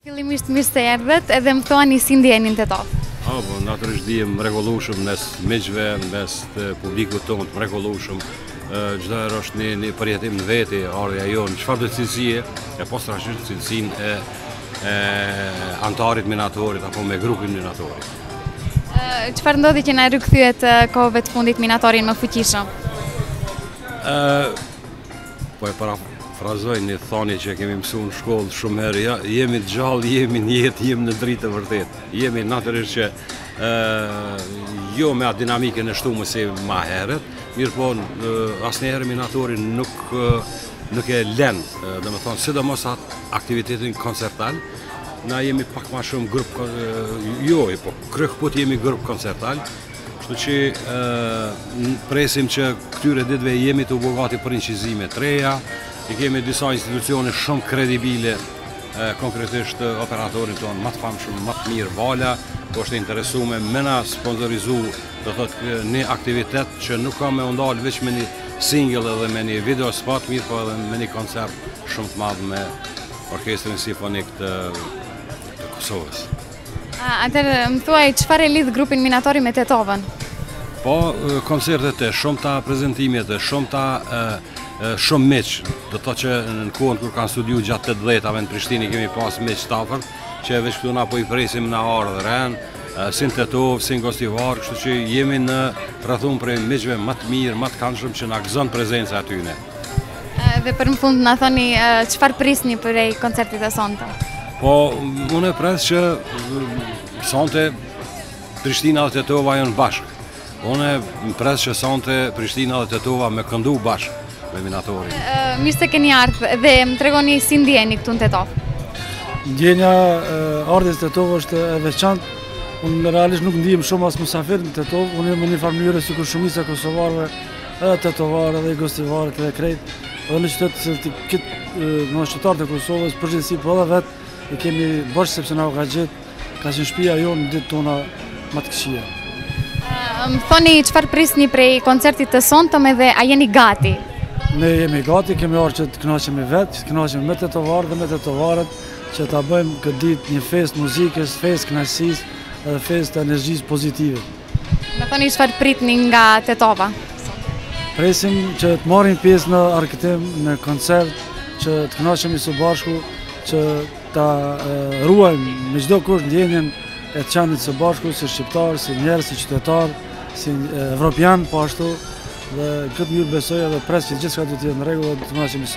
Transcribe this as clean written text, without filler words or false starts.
Fillimisht mirë se erdhët edhe më thuani si ndjenin Tetov. Po, natyrisht dijem mrekullueshëm mes miqve, mes publikut tonë të mrekullueshëm. Çdo herë është një përjetim në veti, ardha jonë, çfarë do cilësie, e posaçërisht cilësinë e antarit minatorit apo me grupin minatorit. Çfarë ndodhi që na rikthyet kohëve të fundit minatorin më fuqishëm? Po e parafrazoj një thënie që kemi mësuar në shkollë shumë herë, ja, jemi të gjallë, jemi në jetë, jemi në dritë të vërtet. Jemi natyrisht që jo me atë dinamikën e shtumë si ma herët, mirë po asnjëherë minatori nuk e lën, domethënë sidomos atë aktivitetin koncertal. Na jemi pak ma shumë grup, po kryekëput jemi grup koncertal, kështu që presim që këtyre ditëve jemi të bogati për incizime të reja, i kemi disa institucione shumë kredibile, konkretisht operatorin tonë më të famshëm, më të mirë Vala, po është interesuar me na sponsorizu, do thotë një aktivitet që nuk ka me ndalë veç me një single edhe me një video spot, mirë po edhe me një koncert shumë të madh me Orkestrin Simfonik të Kosovës. Atëherë më thuaj çfarë e lidh grupin minatori me Tetovën? Po, koncertet e shumëta, prezentimet e shumëta, shumë miq, do të thotë që në kohën kur kanë studiu gjatë 80-ave në Prishtinë kemi pas miq të afërt, që veç këtu na po i presim na orë dhe ren, si në Tetov, si në Gostivar, kështu që jemi në rrethumë prej miqve më të mirë, më të këndshëm që na gëzon prezenca atyne. Dhe për në fund na thoni çfarë prisni prej koncertit të sonte? Po, unë e pres që sonte Prishtina dhe Tetova janë bashkë. Unë e pres që sonte Prishtina dhe Tetova me këndu bashkë me minatorin. Mirë se keni ardhur dhe më tregoni si ndjeni këtu në Tetov. Ndjenja ardhes Tetov është e veçantë. Unë realisht nuk ndihem shumë as musafir në Tetov. Unë jam në një farë mënyrë sikur shumica kosovarëve, edhe tetovarë, edhe gostivarët, edhe krejt. Edhe në qytet në qytetarët e Kosovës, përgjithësi po edhe vetë e kemi bashkë sepse na ka qenë shtëpia jonë në ditë tona më të këqija. Më thoni çfarë prisni prej koncertit të sonte dhe a jeni gati? Ne jemi gati, kemi ardhur që të kënaqemi vetë, që të kënaqemi me tetovarët dhe me tetovarët, që ta bëjmë këtë ditë një festë muzikës, festë kënaqësisë edhe festë të energjisë pozitive. Më thoni çfarë pritni nga Tetova? Presim që të marrim pjesë në argëtim, në koncert, që të kënaqemi së bashku, që ta ruajmë me çdo kush ndjenjen e të qenit së bashku, si shqiptar, si njerëz, si qytetar, si evropian, po ashtu, dhe këtë mënyrë besoj edhe pres që gjithçka do të jetë në rregull, do të kënaqemi.